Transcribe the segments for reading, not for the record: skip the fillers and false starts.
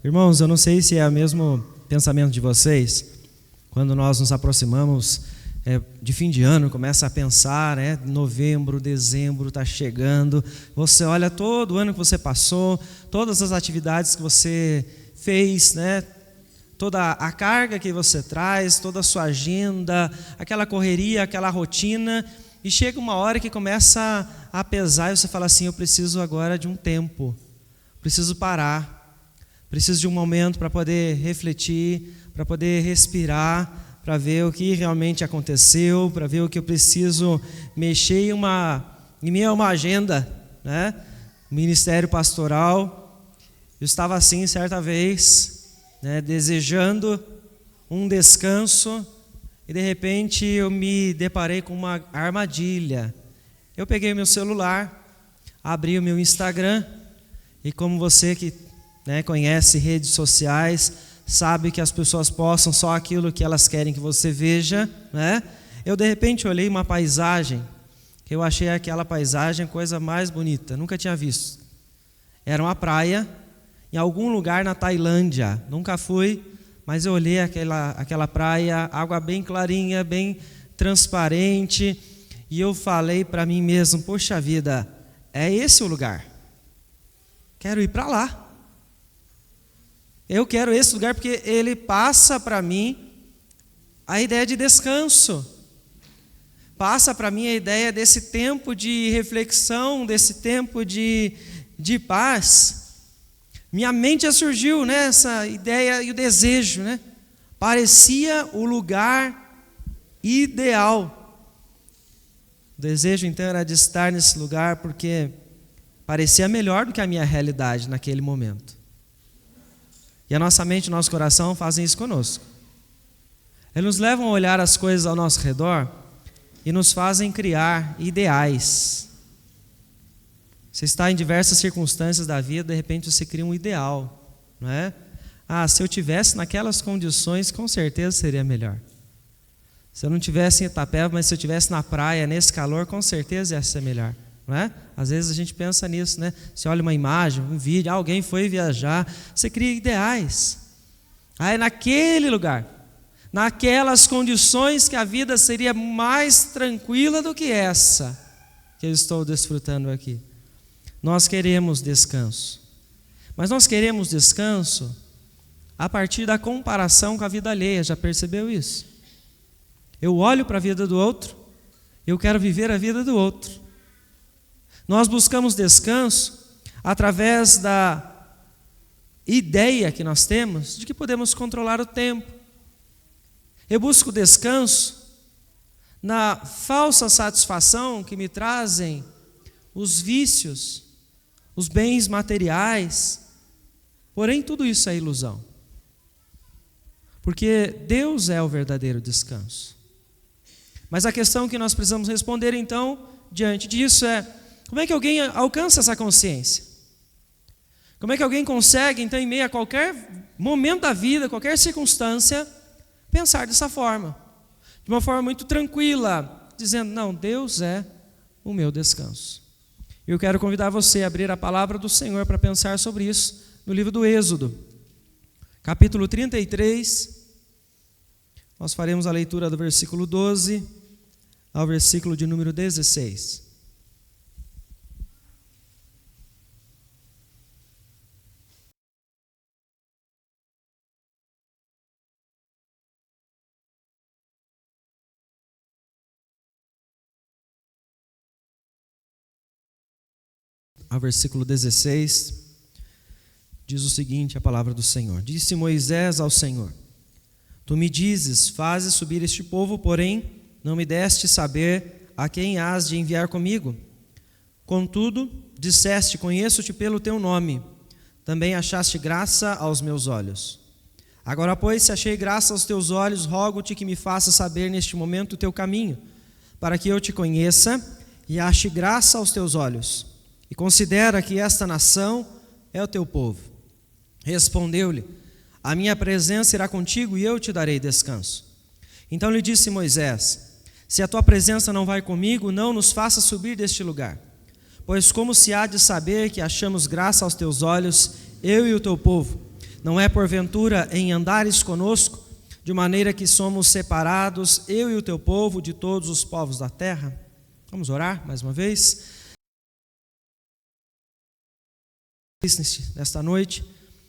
Irmãos, eu não sei se é o mesmo pensamento de vocês, quando nós nos aproximamos de fim de ano, começa a pensar, novembro, dezembro está chegando, você olha todo o ano que você passou, todas as atividades que você fez, toda a carga que você traz, toda a sua agenda, aquela correria, aquela rotina, e chega uma hora que começa a pesar e você fala assim, eu preciso agora de um tempo, preciso parar, preciso de um momento para poder refletir, para poder respirar, para ver o que realmente aconteceu, para ver o que eu preciso mexer em minha agenda, ministério pastoral. Eu estava assim certa vez, desejando um descanso, e de repente eu me deparei com uma armadilha. Eu peguei meu celular, abri o meu Instagram, e como você que conhece redes sociais, sabe que as pessoas postam só aquilo que elas querem que você veja, Eu de repente olhei uma paisagem, que eu achei aquela paisagem a coisa mais bonita, nunca tinha visto. Era uma praia, em algum lugar na Tailândia, nunca fui, mas eu olhei aquela praia, água bem clarinha, bem transparente, e eu falei para mim mesmo, poxa vida, é esse o lugar, quero ir para lá. Eu quero esse lugar porque ele passa para mim a ideia de descanso. Passa para mim a ideia desse tempo de reflexão, desse tempo de paz. Minha mente já surgiu nessa ideia e o desejo, Parecia o lugar ideal. O desejo então era de estar nesse lugar porque parecia melhor do que a minha realidade naquele momento. E a nossa mente e o nosso coração fazem isso conosco. Eles nos levam a olhar as coisas ao nosso redor e nos fazem criar ideais. Você está em diversas circunstâncias da vida, de repente você cria um ideal, não é? Se eu tivesse naquelas condições, com certeza seria melhor. Se eu não tivesse em Itapeva, mas se eu estivesse na praia, nesse calor, com certeza ia ser melhor. Não é? Às vezes a gente pensa nisso, Você olha uma imagem, um vídeo, alguém foi viajar, você cria ideais. Aí naquele lugar, naquelas condições que a vida seria mais tranquila do que essa que eu estou desfrutando aqui. Nós queremos descanso. Mas nós queremos descanso a partir da comparação com a vida alheia, já percebeu isso? Eu olho para a vida do outro, eu quero viver a vida do outro. Nós buscamos descanso através da ideia que nós temos de que podemos controlar o tempo. Eu busco descanso na falsa satisfação que me trazem os vícios, os bens materiais. Porém, tudo isso é ilusão. Porque Deus é o verdadeiro descanso. Mas a questão que nós precisamos responder então, diante disso é: como é que alguém alcança essa consciência? Como é que alguém consegue, então, em meio a qualquer momento da vida, qualquer circunstância, pensar dessa forma? De uma forma muito tranquila, dizendo, não, Deus é o meu descanso. E eu quero convidar você a abrir a palavra do Senhor para pensar sobre isso no livro do Êxodo, capítulo 33. Nós faremos a leitura do versículo 12 ao versículo de número 16. Ao versículo 16, diz o seguinte, a palavra do Senhor. Disse Moisés ao Senhor, tu me dizes, fazes subir este povo, porém não me deste saber a quem hás de enviar comigo. Contudo, disseste, conheço-te pelo teu nome, também achaste graça aos meus olhos. Agora, pois, se achei graça aos teus olhos, rogo-te que me faças saber neste momento o teu caminho, para que eu te conheça e ache graça aos teus olhos. E considera que esta nação é o teu povo. Respondeu-lhe, a minha presença irá contigo e eu te darei descanso. Então lhe disse Moisés, se a tua presença não vai comigo, não nos faça subir deste lugar. Pois como se há de saber que achamos graça aos teus olhos, eu e o teu povo? não é porventura em andares conosco, de maneira que somos separados, eu e o teu povo, de todos os povos da terra? Vamos orar mais uma vez. Nesta noite,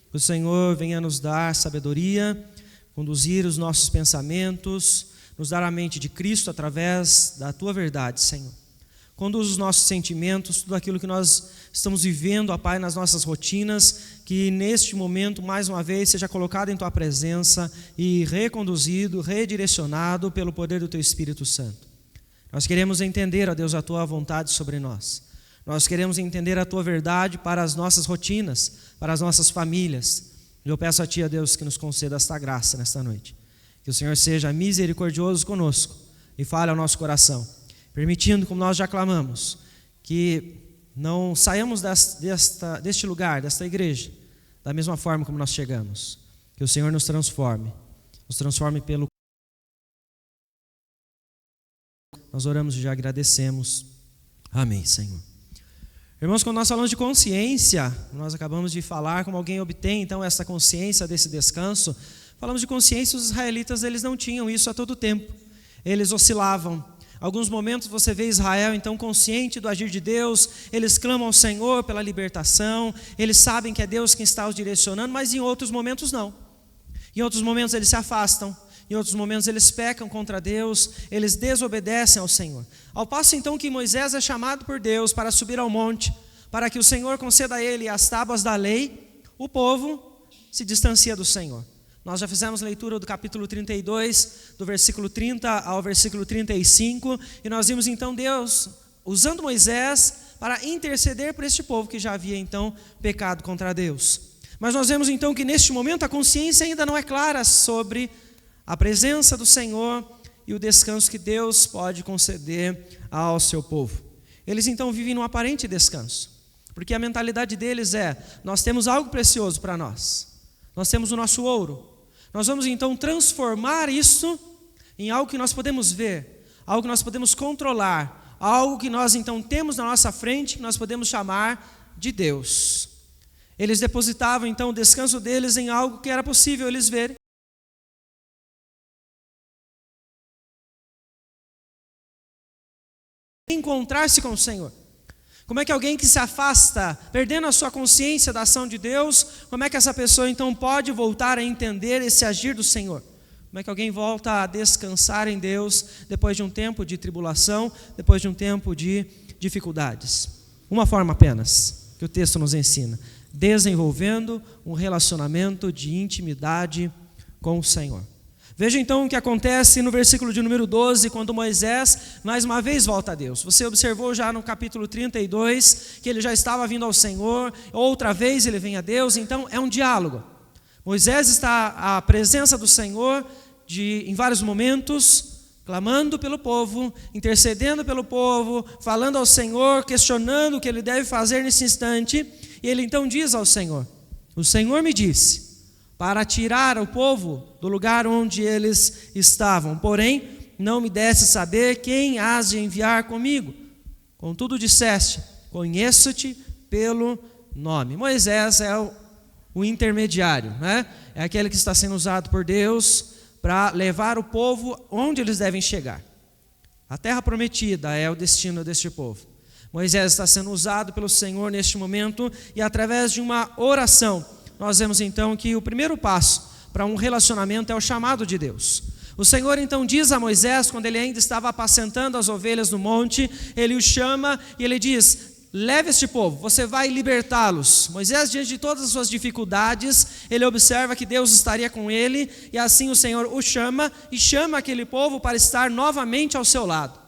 que o Senhor venha nos dar sabedoria, conduzir os nossos pensamentos, nos dar a mente de Cristo através da tua verdade, Senhor. Conduz os nossos sentimentos, tudo aquilo que nós estamos vivendo, ó Pai, nas nossas rotinas, que neste momento, mais uma vez, seja colocado em tua presença e reconduzido, redirecionado pelo poder do teu Espírito Santo. Nós queremos entender, ó Deus, a tua vontade sobre nós. Nós queremos entender a tua verdade para as nossas rotinas, para as nossas famílias. Eu peço a ti, ó Deus, que nos conceda esta graça nesta noite. Que o Senhor seja misericordioso conosco e fale ao nosso coração, permitindo, como nós já clamamos, que não saiamos deste lugar, desta igreja, da mesma forma como nós chegamos. Que o Senhor nos transforme pelo... Nós oramos e já agradecemos. Amém, Senhor. Irmãos, quando nós falamos de consciência, nós acabamos de falar como alguém obtém então essa consciência desse descanso. Falamos de consciência, os israelitas eles não tinham isso a todo tempo. Eles oscilavam. Alguns momentos você vê Israel então consciente do agir de Deus, eles clamam ao Senhor pela libertação, eles sabem que é Deus quem está os direcionando, mas em outros momentos não. Em outros momentos eles se afastam, em outros momentos eles pecam contra Deus, eles desobedecem ao Senhor. Ao passo então que Moisés é chamado por Deus para subir ao monte, para que o Senhor conceda a ele as tábuas da lei, o povo se distancia do Senhor. Nós já fizemos leitura do capítulo 32, do versículo 30 ao versículo 35, e nós vimos então Deus usando Moisés para interceder por este povo que já havia então pecado contra Deus. Mas nós vemos então que neste momento a consciência ainda não é clara sobre a presença do Senhor e o descanso que Deus pode conceder ao seu povo. Eles então vivem num aparente descanso, porque a mentalidade deles é: nós temos algo precioso para nós, nós temos o nosso ouro, nós vamos então transformar isso em algo que nós podemos ver, algo que nós podemos controlar, algo que nós então temos na nossa frente, que nós podemos chamar de Deus. Eles depositavam então o descanso deles em algo que era possível eles verem. Encontrar-se com o Senhor. Como é que alguém que se afasta, perdendo a sua consciência da ação de Deus, como é que essa pessoa então pode voltar a entender esse agir do Senhor? Como é que alguém volta a descansar em Deus depois de um tempo de tribulação, depois de um tempo de dificuldades? Uma forma apenas, que o texto nos ensina: desenvolvendo um relacionamento de intimidade com o Senhor. Veja então o que acontece no versículo de número 12, quando Moisés mais uma vez volta a Deus. Você observou já no capítulo 32 que ele já estava vindo ao Senhor, outra vez ele vem a Deus, então é um diálogo. Moisés está à presença do Senhor em vários momentos, clamando pelo povo, intercedendo pelo povo, falando ao Senhor, questionando o que ele deve fazer nesse instante, e ele então diz ao Senhor: o Senhor me disse para tirar o povo do lugar onde eles estavam, porém não me desse saber quem hás de enviar comigo. Contudo disseste: conheço-te pelo nome. Moisés é o intermediário, né? É aquele que está sendo usado por Deus para levar o povo onde eles devem chegar. A terra prometida é o destino deste povo. Moisés está sendo usado pelo Senhor neste momento, e através de uma oração nós vemos então que o primeiro passo para um relacionamento é o chamado de Deus. O Senhor então diz a Moisés, quando ele ainda estava apacentando as ovelhas no monte, ele o chama e ele diz: leve este povo, você vai libertá-los. Moisés, diante de todas as suas dificuldades, ele observa que Deus estaria com ele, e assim o Senhor o chama e chama aquele povo para estar novamente ao seu lado.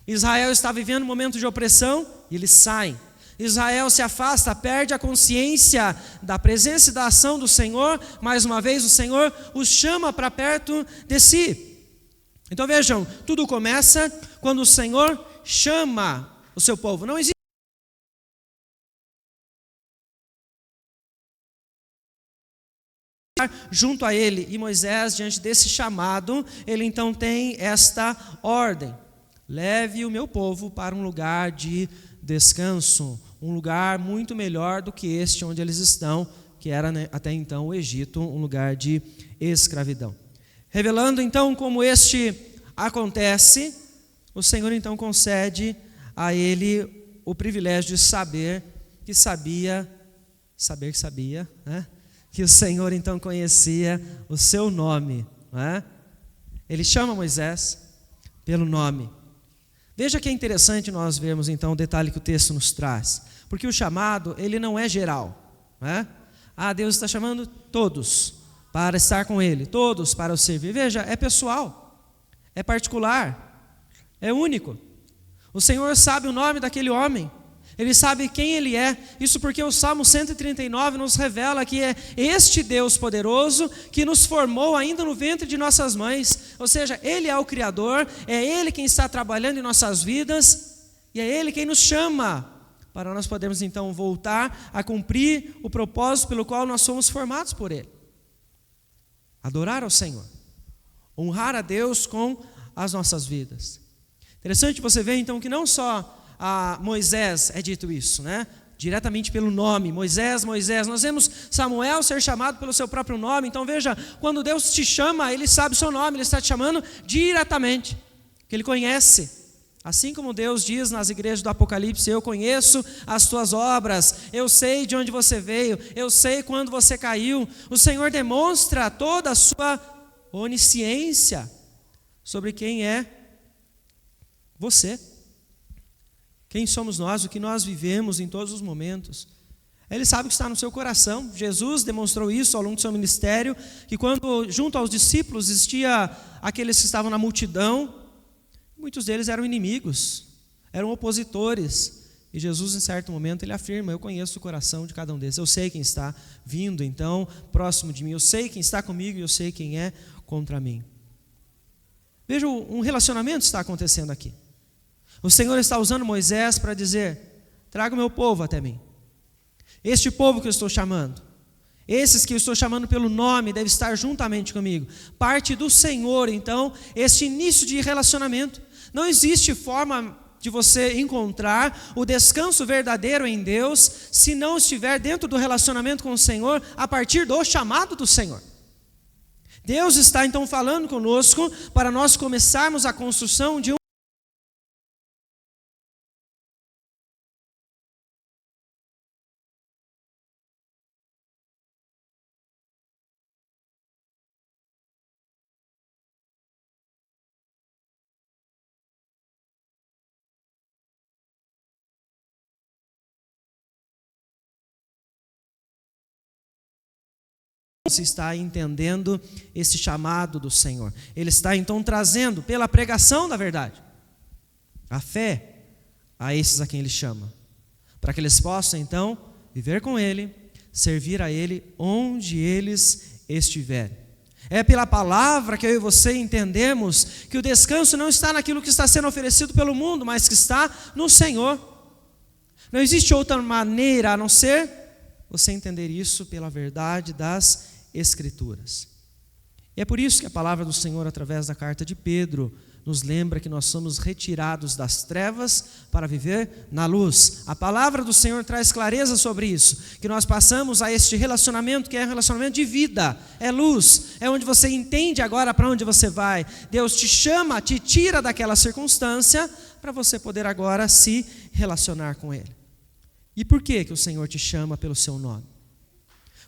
Israel está vivendo um momento de opressão e eles saem. Israel se afasta, perde a consciência da presença e da ação do Senhor. Mais uma vez o Senhor os chama para perto de si. Então vejam, tudo começa quando o Senhor chama o seu povo. Não existe junto a ele. E Moisés, diante desse chamado, ele então tem esta ordem: leve o meu povo para um lugar de descanso, um lugar muito melhor do que este onde eles estão, que era, né, até então o Egito, um lugar de escravidão. Revelando então como este acontece, o Senhor então concede a ele o privilégio de saber que sabia, né? Que o Senhor então conhecia o seu nome, né? Ele chama Moisés pelo nome. Veja que é interessante nós vermos então o detalhe que o texto nos traz, porque o chamado, ele não é geral, né? Deus está chamando todos para estar com Ele, todos para o servir. Veja, é pessoal, é particular, é único. O Senhor sabe o nome daquele homem, Ele sabe quem Ele é. Isso porque o Salmo 139 nos revela que é este Deus poderoso que nos formou ainda no ventre de nossas mães. Ou seja, Ele é o Criador, é Ele quem está trabalhando em nossas vidas, e é Ele quem nos chama, para nós podermos então voltar a cumprir o propósito pelo qual nós fomos formados por Ele. Adorar ao Senhor, honrar a Deus com as nossas vidas. Interessante você ver então que não só a Moisés é dito isso, né? Diretamente pelo nome, Moisés, Moisés. Nós vemos Samuel ser chamado pelo seu próprio nome. Então veja, quando Deus te chama, Ele sabe o seu nome, Ele está te chamando diretamente, que Ele conhece. Assim como Deus diz nas igrejas do Apocalipse: eu conheço as tuas obras, eu sei de onde você veio, eu sei quando você caiu. O Senhor demonstra toda a sua onisciência sobre quem é você, quem somos nós, o que nós vivemos em todos os momentos. Ele sabe o que está no seu coração. Jesus demonstrou isso ao longo do seu ministério, que quando junto aos discípulos existia aqueles que estavam na multidão, muitos deles eram inimigos, eram opositores, e Jesus em certo momento ele afirma: eu conheço o coração de cada um deles, eu sei quem está vindo então próximo de mim, eu sei quem está comigo e eu sei quem é contra mim. Veja, um relacionamento está acontecendo aqui. O Senhor está usando Moisés para dizer: traga o meu povo até mim. Este povo que eu estou chamando, esses que eu estou chamando pelo nome, deve estar juntamente comigo. Parte do Senhor então este início de relacionamento. Não existe forma de você encontrar o descanso verdadeiro em Deus se não estiver dentro do relacionamento com o Senhor, a partir do chamado do Senhor. Deus está então falando conosco para nós começarmos a construção de um Você está entendendo esse chamado do Senhor. Ele está então trazendo pela pregação da verdade a fé a esses a quem Ele chama, para que eles possam então viver com Ele, servir a Ele onde eles estiverem. É pela palavra que eu e você entendemos que o descanso não está naquilo que está sendo oferecido pelo mundo, mas que está no Senhor. Não existe outra maneira a não ser você entender isso pela verdade das Escrituras. E é por isso que a palavra do Senhor, através da carta de Pedro, nos lembra que nós somos retirados das trevas para viver na luz. A palavra do Senhor traz clareza sobre isso, que nós passamos a este relacionamento que é um relacionamento de vida, é luz, é onde você entende agora para onde você vai. Deus te chama, te tira daquela circunstância para você poder agora se relacionar com Ele. E por que que o Senhor te chama pelo seu nome?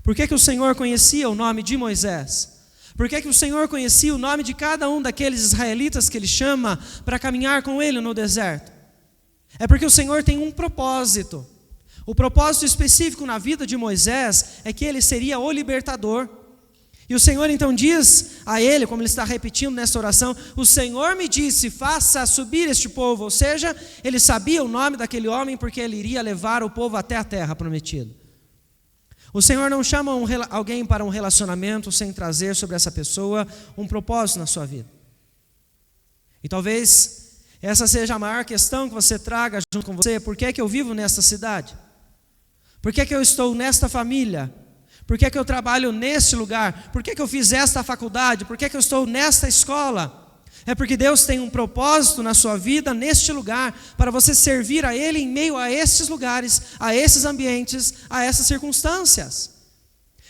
Por que que o Senhor conhecia o nome de Moisés? Por que que o Senhor conhecia o nome de cada um daqueles israelitas que Ele chama para caminhar com Ele no deserto? É porque o Senhor tem um propósito. O propósito específico na vida de Moisés é que ele seria o libertador. E o Senhor então diz a ele, como ele está repetindo nessa oração: o Senhor me disse, faça subir este povo. Ou seja, ele sabia o nome daquele homem porque ele iria levar o povo até a terra prometida. O Senhor não chama alguém para um relacionamento sem trazer sobre essa pessoa um propósito na sua vida. E talvez essa seja a maior questão que você traga junto com você. Por que é que eu vivo nesta cidade? Por que é que eu estou nesta família? Por que é que eu trabalho neste lugar? Por que é que eu fiz esta faculdade? Por que é que eu estou nesta escola? É porque Deus tem um propósito na sua vida, neste lugar, para você servir a Ele em meio a esses lugares, a esses ambientes, a essas circunstâncias.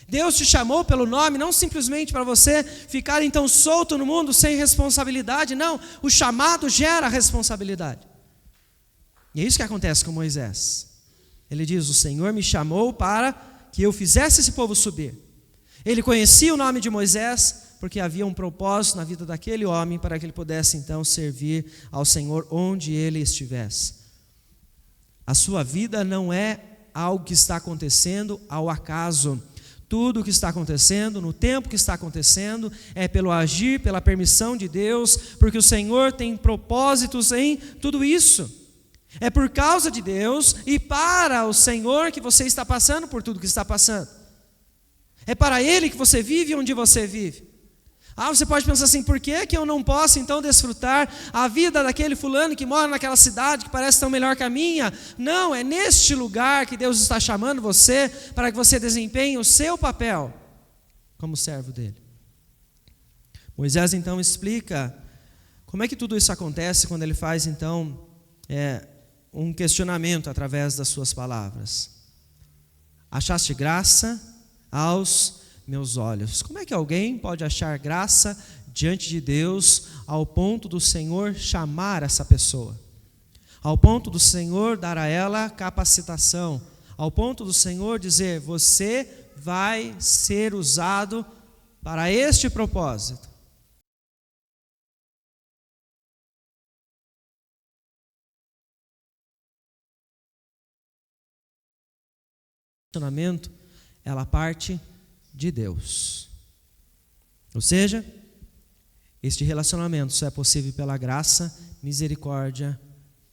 Deus te chamou pelo nome, não simplesmente para você ficar então solto no mundo sem responsabilidade, não. O chamado gera responsabilidade. E é isso que acontece com Moisés. Ele diz: o Senhor me chamou para que eu fizesse esse povo subir. Ele conhecia o nome de Moisés, porque havia um propósito na vida daquele homem para que ele pudesse então servir ao Senhor onde ele estivesse. A sua vida não é algo que está acontecendo ao acaso. Tudo o que está acontecendo, no tempo que está acontecendo, é pelo agir, pela permissão de Deus, porque o Senhor tem propósitos em tudo isso. É por causa de Deus e para o Senhor que você está passando por tudo que está passando. É para Ele que você vive onde você vive. Você pode pensar assim: por que eu não posso então desfrutar a vida daquele fulano que mora naquela cidade que parece tão melhor que a minha? Não, é neste lugar que Deus está chamando você para que você desempenhe o seu papel como servo dele. Moisés então explica como é que tudo isso acontece quando ele faz então um questionamento através das suas palavras. Achaste graça aos meus olhos. Como é que alguém pode achar graça diante de Deus ao ponto do Senhor chamar essa pessoa? Ao ponto do Senhor dar a ela capacitação? Ao ponto do Senhor dizer: você vai ser usado para este propósito? O relacionamento, ela parte de Deus. Ou seja, este relacionamento só é possível pela graça, misericórdia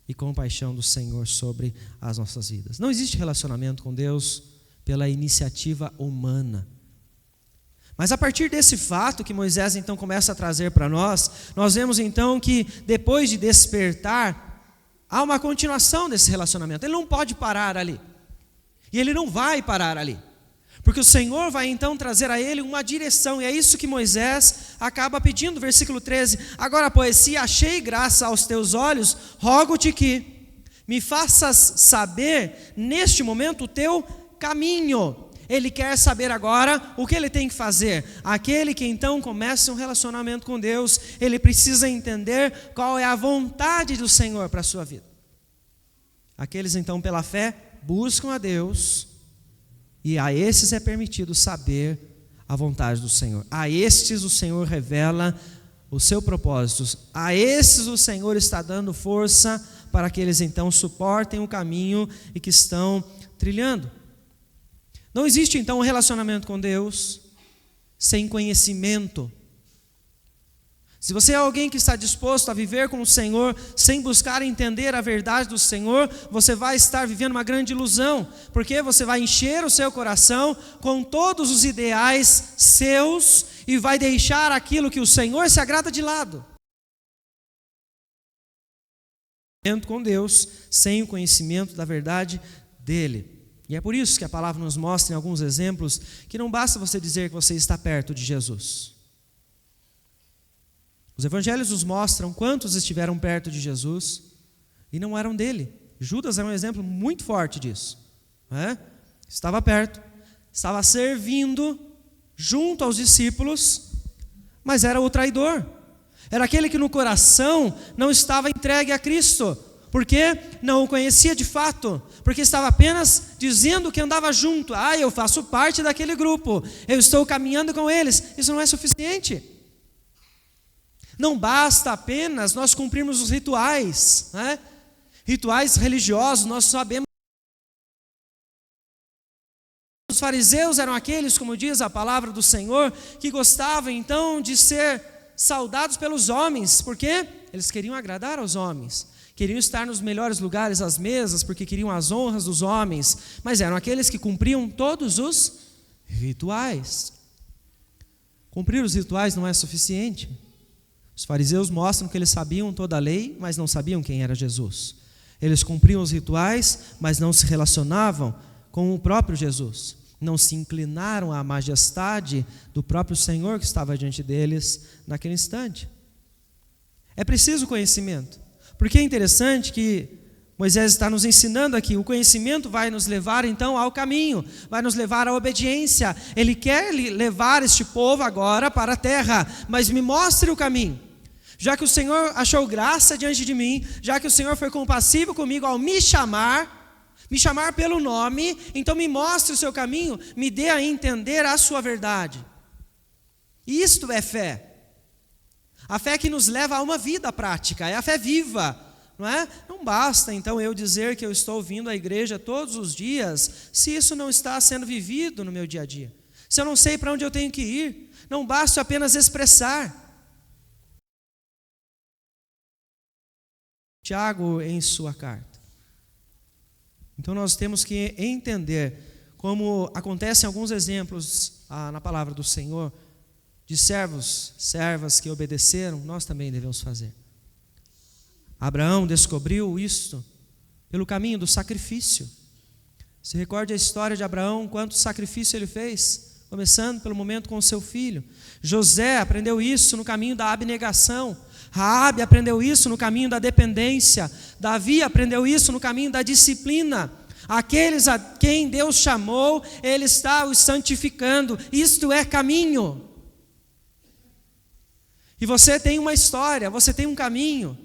e compaixão do Senhor sobre as nossas vidas. Não existe relacionamento com Deus pela iniciativa humana. Mas a partir desse fato que Moisés então começa a trazer para nós vemos então que depois de despertar, há uma continuação desse relacionamento. Ele não pode parar ali. E ele não vai parar ali. Porque o Senhor vai então trazer a ele uma direção, e é isso que Moisés acaba pedindo, versículo 13: agora, pois, se achei graça aos teus olhos, rogo-te que me faças saber neste momento o teu caminho. Ele quer saber agora o que ele tem que fazer. Aquele que então começa um relacionamento com Deus, ele precisa entender qual é a vontade do Senhor para a sua vida. Aqueles então pela fé buscam a Deus, e a esses é permitido saber a vontade do Senhor. A estes o Senhor revela o seu propósito. A esses o Senhor está dando força para que eles então suportem o caminho e que estão trilhando. Não existe então um relacionamento com Deus sem conhecimento. Se você é alguém que está disposto a viver com o Senhor sem buscar entender a verdade do Senhor, você vai estar vivendo uma grande ilusão, porque você vai encher o seu coração com todos os ideais seus e vai deixar aquilo que o Senhor se agrada de lado. Com Deus, sem o conhecimento da verdade dele. E é por isso que a palavra nos mostra em alguns exemplos que não basta você dizer que você está perto de Jesus. Os evangelhos nos mostram quantos estiveram perto de Jesus e não eram dele. Judas é um exemplo muito forte disso. Estava perto, estava servindo junto aos discípulos, mas era o traidor. Era aquele que no coração não estava entregue a Cristo, porque não o conhecia de fato, porque estava apenas dizendo que andava junto. Eu faço parte daquele grupo, eu estou caminhando com eles. Isso não é suficiente. Não basta apenas nós cumprirmos os rituais, rituais religiosos. Nós sabemos. Os fariseus eram aqueles, como diz a palavra do Senhor, que gostavam então de ser saudados pelos homens, porque eles queriam agradar aos homens, queriam estar nos melhores lugares às mesas, porque queriam as honras dos homens, mas eram aqueles que cumpriam todos os rituais. Cumprir os rituais não é suficiente. Os fariseus mostram que eles sabiam toda a lei, mas não sabiam quem era Jesus. Eles cumpriam os rituais, mas não se relacionavam com o próprio Jesus. Não se inclinaram à majestade do próprio Senhor que estava diante deles naquele instante. É preciso conhecimento. Porque é interessante que Moisés está nos ensinando aqui, o conhecimento vai nos levar então ao caminho, vai nos levar à obediência. Ele quer levar este povo agora para a terra, mas me mostre o caminho. Já que o Senhor achou graça diante de mim, já que o Senhor foi compassivo comigo ao me chamar pelo nome, então me mostre o seu caminho, me dê a entender a sua verdade. Isto é fé. A fé que nos leva a uma vida prática, é a fé viva, não é? Não basta então eu dizer que eu estou vindo à igreja todos os dias, se isso não está sendo vivido no meu dia a dia. Se eu não sei para onde eu tenho que ir, não basta apenas expressar. Tiago, em sua carta. Então nós temos que entender como acontecem alguns exemplos na palavra do Senhor, de servos, servas que obedeceram, nós também devemos fazer. Abraão descobriu isto pelo caminho do sacrifício. Se recorde a história de Abraão, quanto sacrifício ele fez, começando pelo momento com o seu filho. José aprendeu isso no caminho da abnegação. Raabe aprendeu isso no caminho da dependência. Davi aprendeu isso no caminho da disciplina. Aqueles a quem Deus chamou, Ele está os santificando. Isto é caminho. E você tem uma história, você tem um caminho.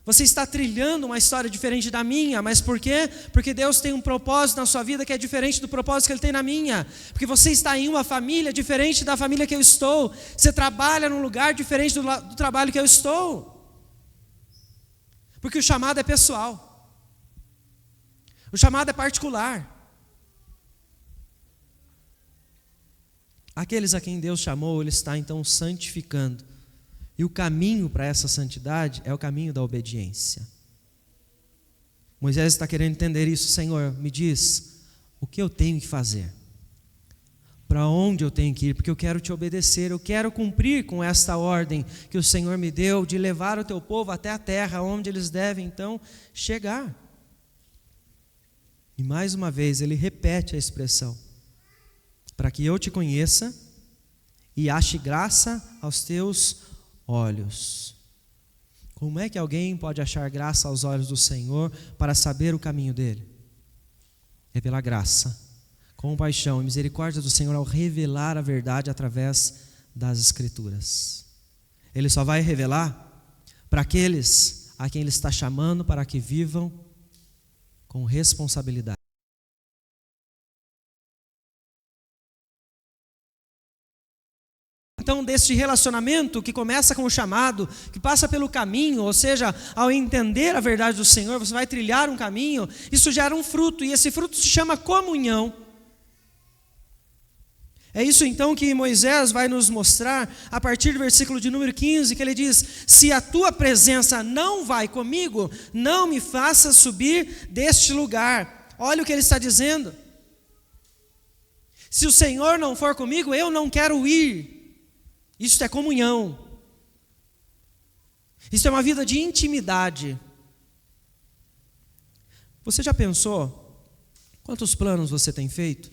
Você está trilhando uma história diferente da minha, mas por quê? Porque Deus tem um propósito na sua vida que é diferente do propósito que Ele tem na minha. Porque você está em uma família diferente da família que eu estou. Você trabalha num lugar diferente do trabalho que eu estou. Porque o chamado é pessoal. O chamado é particular. Aqueles a quem Deus chamou, Ele está então santificando. E o caminho para essa santidade é o caminho da obediência. Moisés está querendo entender isso. Senhor, me diz o que eu tenho que fazer, para onde eu tenho que ir, porque eu quero te obedecer, eu quero cumprir com esta ordem que o Senhor me deu de levar o teu povo até a terra, onde eles devem então chegar. E mais uma vez ele repete a expressão: para que eu te conheça e ache graça aos teus olhos. Como é que alguém pode achar graça aos olhos do Senhor para saber o caminho dele? É pela graça, compaixão e misericórdia do Senhor ao revelar a verdade através das Escrituras. Ele só vai revelar para aqueles a quem Ele está chamando para que vivam com responsabilidade. Então, deste relacionamento que começa com o chamado, que passa pelo caminho, ou seja, ao entender a verdade do Senhor, você vai trilhar um caminho, isso gera um fruto, e esse fruto se chama comunhão. É isso então que Moisés vai nos mostrar a partir do versículo de número 15, que ele diz: se a tua presença não vai comigo, não me faça subir deste lugar. Olha o que ele está dizendo: se o Senhor não for comigo, eu não quero ir. Isso é comunhão. Isso é uma vida de intimidade. Você já pensou quantos planos você tem feito?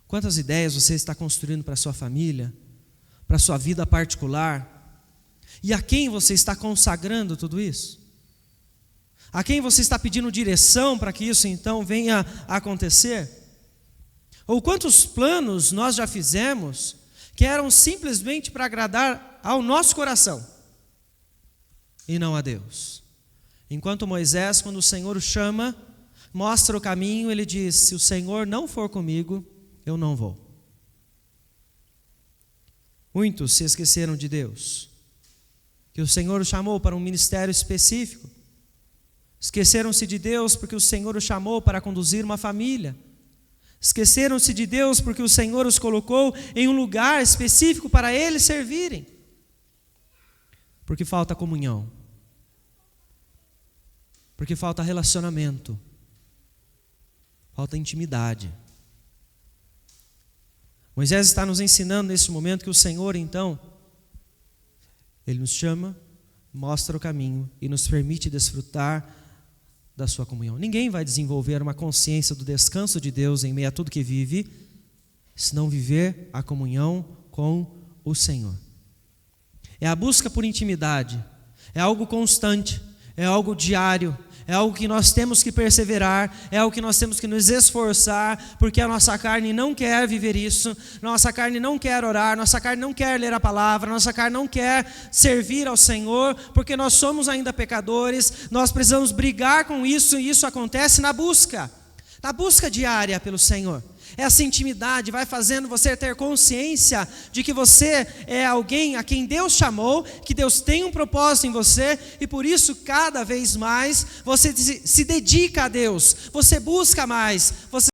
Quantas ideias você está construindo para a sua família, para a sua vida particular? E a quem você está consagrando tudo isso? A quem você está pedindo direção para que isso então venha a acontecer? Ou quantos planos nós já fizemos que eram simplesmente para agradar ao nosso coração e não a Deus? Enquanto Moisés, quando o Senhor o chama, mostra o caminho, ele diz: se o Senhor não for comigo, eu não vou. Muitos se esqueceram de Deus, que o Senhor o chamou para um ministério específico. Esqueceram-se de Deus porque o Senhor o chamou para conduzir uma família. Esqueceram-se de Deus porque o Senhor os colocou em um lugar específico para eles servirem. Porque falta comunhão. Porque falta relacionamento. Falta intimidade. Moisés está nos ensinando nesse momento que o Senhor, então, Ele nos chama, mostra o caminho e nos permite desfrutar da sua comunhão. Ninguém vai desenvolver uma consciência do descanso de Deus em meio a tudo que vive, se não viver a comunhão com o Senhor. É a busca por intimidade, é algo constante, é algo diário, é algo que nós temos que perseverar, é algo que nós temos que nos esforçar, porque a nossa carne não quer viver isso, nossa carne não quer orar, nossa carne não quer ler a palavra, nossa carne não quer servir ao Senhor, porque nós somos ainda pecadores, nós precisamos brigar com isso, e isso acontece na busca diária pelo Senhor. Essa intimidade vai fazendo você ter consciência de que você é alguém a quem Deus chamou, que Deus tem um propósito em você, e por isso cada vez mais você se dedica a Deus, você busca mais, você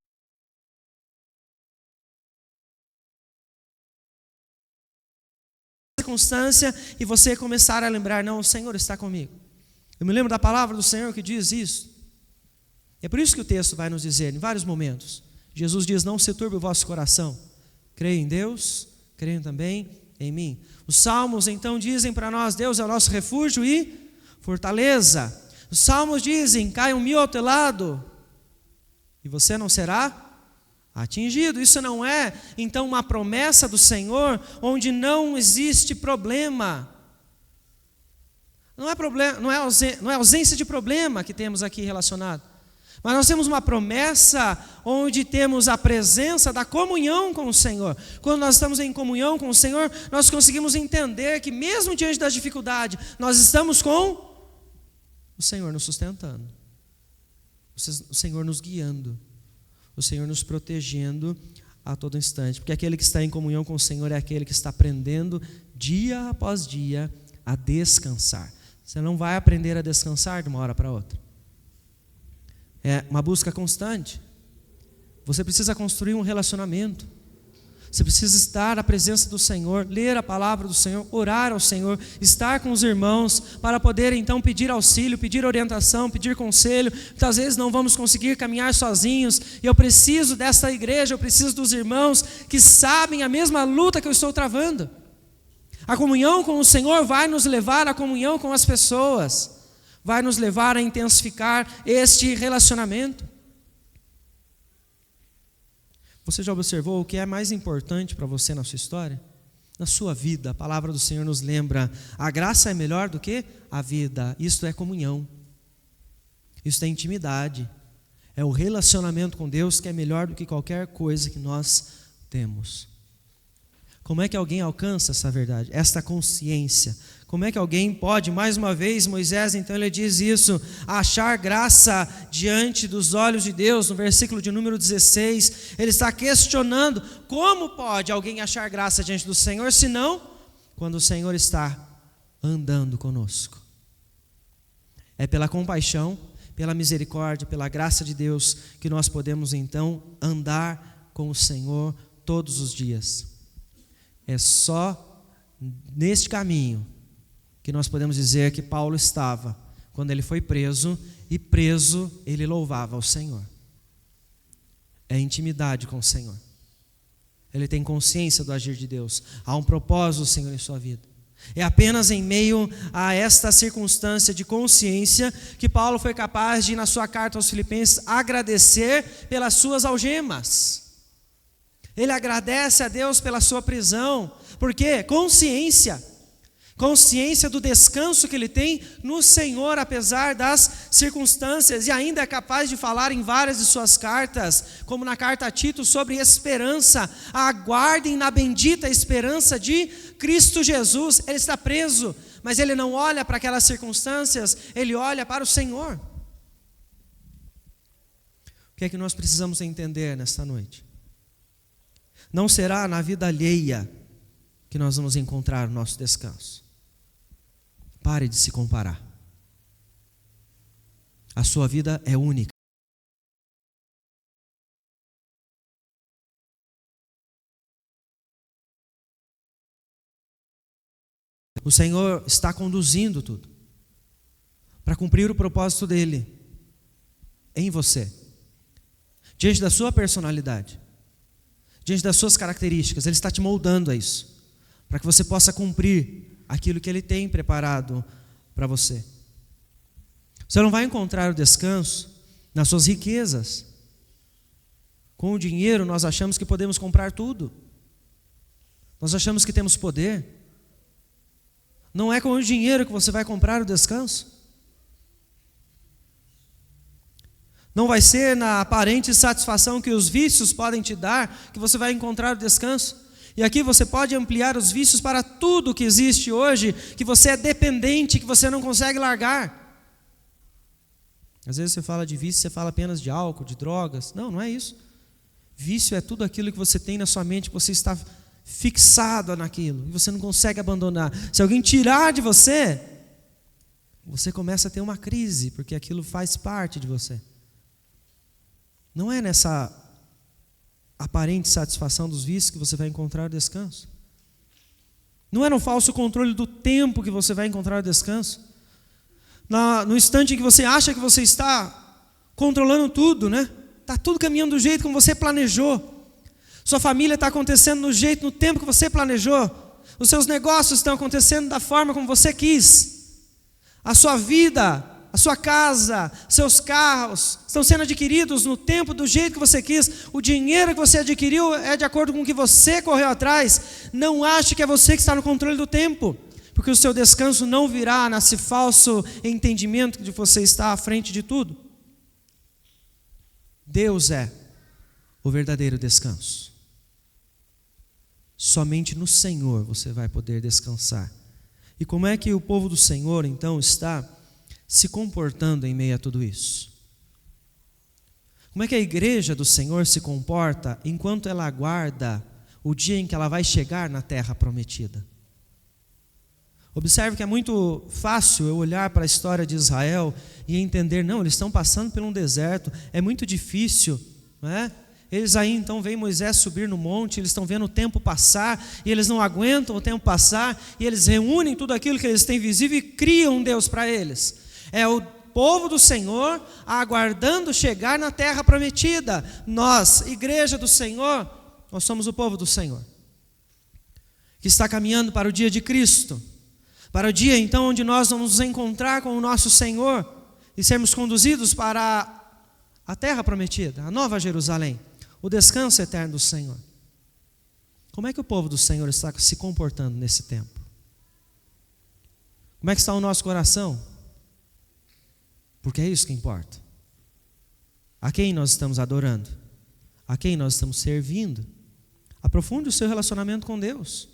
circunstância, e você começar a lembrar, não, o Senhor está comigo. Eu me lembro da palavra do Senhor que diz isso. É por isso que o texto vai nos dizer, em vários momentos, Jesus diz, não se turbe o vosso coração, creio em Deus, creio também em mim. Os salmos então dizem para nós, Deus é o nosso refúgio e fortaleza. Os salmos dizem, caiam 1000 ao teu lado, e você não será atingido. Isso não é então uma promessa do Senhor, onde não existe problema. Não é ausência de problema que temos aqui relacionado. Mas nós temos uma promessa onde temos a presença da comunhão com o Senhor. Quando nós estamos em comunhão com o Senhor, nós conseguimos entender que mesmo diante da dificuldade, nós estamos com o Senhor nos sustentando, o Senhor nos guiando, o Senhor nos protegendo a todo instante. Porque aquele que está em comunhão com o Senhor é aquele que está aprendendo dia após dia a descansar. Você não vai aprender a descansar de uma hora para outra. É uma busca constante. Você precisa construir um relacionamento. Você precisa estar na presença do Senhor, ler a palavra do Senhor, orar ao Senhor, estar com os irmãos, para poder então pedir auxílio, pedir orientação, pedir conselho. Muitas vezes não vamos conseguir caminhar sozinhos, e eu preciso dessa igreja, eu preciso dos irmãos que sabem a mesma luta que eu estou travando. A comunhão com o Senhor vai nos levar à comunhão com as pessoas, vai nos levar a intensificar este relacionamento. Você já observou o que é mais importante para você na sua história? Na sua vida, a palavra do Senhor nos lembra, a graça é melhor do que a vida. Isto é comunhão, isto é intimidade, é o relacionamento com Deus que é melhor do que qualquer coisa que nós temos. Como é que alguém alcança essa verdade, esta consciência? Como é que alguém pode, mais uma vez, Moisés, então ele diz isso, achar graça diante dos olhos de Deus, no versículo de número 16, ele está questionando, como pode alguém achar graça diante do Senhor, senão quando o Senhor está andando conosco? É pela compaixão, pela misericórdia, pela graça de Deus, que nós podemos então andar com o Senhor todos os dias. É só neste caminho que nós podemos dizer que Paulo estava quando ele foi preso, e preso ele louvava ao Senhor. É intimidade com o Senhor. Ele tem consciência do agir de Deus. Há um propósito do Senhor em sua vida. É apenas em meio a esta circunstância de consciência que Paulo foi capaz de, na sua carta aos Filipenses, agradecer pelas suas algemas. Ele agradece a Deus pela sua prisão. Por quê? Consciência do descanso que ele tem no Senhor, apesar das circunstâncias, e ainda é capaz de falar em várias de suas cartas, como na carta a Tito, sobre esperança. Aguardem na bendita esperança de Cristo Jesus. Ele está preso, mas ele não olha para aquelas circunstâncias, ele olha para o Senhor. O que é que nós precisamos entender nesta noite? Não será na vida alheia que nós vamos encontrar o nosso descanso. Pare de se comparar. A sua vida é única. O Senhor está conduzindo tudo para cumprir o propósito dele em você, diante da sua personalidade, diante das suas características. Ele está te moldando a isso, para que você possa cumprir aquilo que Ele tem preparado para você. Você não vai encontrar o descanso nas suas riquezas. Com o dinheiro nós achamos que podemos comprar tudo. Nós achamos que temos poder. Não é com o dinheiro que você vai comprar o descanso. Não vai ser na aparente satisfação que os vícios podem te dar que você vai encontrar o descanso. E aqui você pode ampliar os vícios para tudo que existe hoje, que você é dependente, que você não consegue largar. Às vezes você fala de vício, você fala apenas de álcool, de drogas. Não, não é isso. Vício é tudo aquilo que você tem na sua mente, que você está fixado naquilo, e você não consegue abandonar. Se alguém tirar de você, você começa a ter uma crise, porque aquilo faz parte de você. Não é nessa aparente satisfação dos vícios que você vai encontrar o descanso. Não é no falso controle do tempo que você vai encontrar o descanso. No instante em que você acha que você está controlando tudo, né? Está tudo caminhando do jeito como você planejou. Sua família está acontecendo no jeito, no tempo que você planejou. Os seus negócios estão acontecendo da forma como você quis. A sua vida, a sua casa, seus carros estão sendo adquiridos no tempo, do jeito que você quis. O dinheiro que você adquiriu é de acordo com o que você correu atrás. Não ache que é você que está no controle do tempo, porque o seu descanso não virá nesse falso entendimento de que você está à frente de tudo. Deus é o verdadeiro descanso. Somente no Senhor você vai poder descansar. E como é que o povo do Senhor então está se comportando em meio a tudo isso? Como é que a igreja do Senhor se comporta enquanto ela aguarda o dia em que ela vai chegar na terra prometida? Observe que é muito fácil eu olhar para a história de Israel e entender, não, eles estão passando por um deserto, é muito difícil, não é? Eles aí então veem Moisés subir no monte, eles estão vendo o tempo passar, e eles não aguentam o tempo passar, e eles reúnem tudo aquilo que eles têm visível e criam um Deus para eles. É o povo do Senhor aguardando chegar na terra prometida. Nós, igreja do Senhor, nós somos o povo do Senhor, que está caminhando para o dia de Cristo, para o dia então onde nós vamos nos encontrar com o nosso Senhor e sermos conduzidos para a terra prometida, a nova Jerusalém, o descanso eterno do Senhor. Como é que o povo do Senhor está se comportando nesse tempo? Como é que está o nosso coração? Porque é isso que importa. A quem nós estamos adorando? A quem nós estamos servindo? Aprofunde o seu relacionamento com Deus.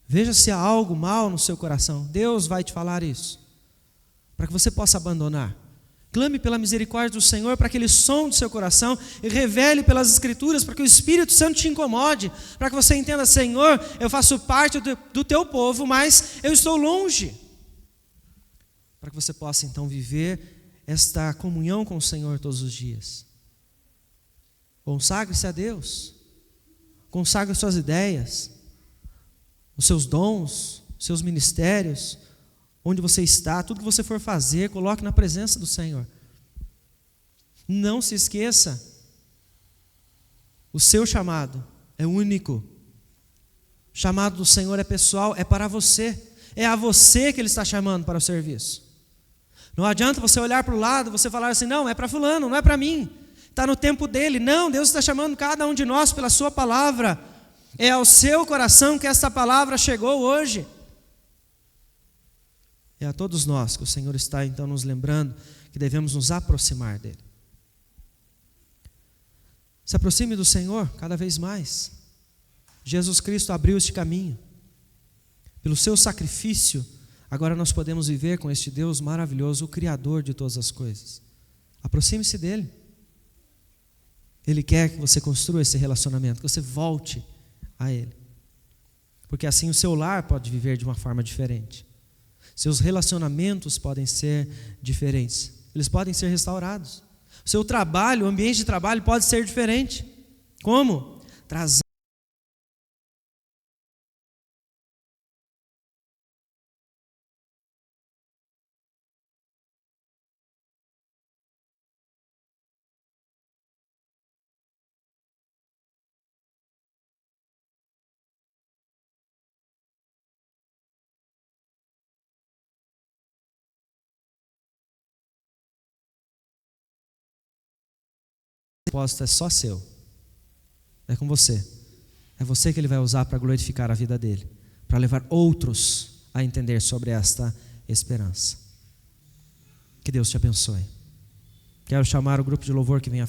Veja se há algo mal no seu coração. Deus vai te falar isso, para que você possa abandonar. Clame pela misericórdia do Senhor para que Ele sonde o seu coração e revele pelas Escrituras, para que o Espírito Santo te incomode, para que você entenda, Senhor, eu faço parte do teu povo, mas eu estou longe. Para que você possa então viver esta comunhão com o Senhor todos os dias. Consagre-se a Deus. Consagre suas ideias, os seus dons, os seus ministérios, onde você está, tudo que você for fazer, coloque na presença do Senhor. Não se esqueça, o seu chamado é único. O chamado do Senhor é pessoal, é para você. É a você que Ele está chamando para o serviço. Não adianta você olhar para o lado, você falar assim, não, é para fulano, não é para mim. Está no tempo dele. Não, Deus está chamando cada um de nós pela sua palavra. É ao seu coração que esta palavra chegou hoje. É a todos nós que o Senhor está então nos lembrando que devemos nos aproximar dele. Se aproxime do Senhor cada vez mais. Jesus Cristo abriu este caminho. Pelo seu sacrifício, agora nós podemos viver com este Deus maravilhoso, o Criador de todas as coisas. Aproxime-se dele. Ele quer que você construa esse relacionamento, que você volte a Ele. Porque assim o seu lar pode viver de uma forma diferente. Seus relacionamentos podem ser diferentes. Eles podem ser restaurados. O seu trabalho, o ambiente de trabalho pode ser diferente. Como? Trazer o propósito é só seu. É com você. É você que Ele vai usar para glorificar a vida dele, para levar outros a entender sobre esta esperança. Que Deus te abençoe. Quero chamar o grupo de louvor que vem à frente.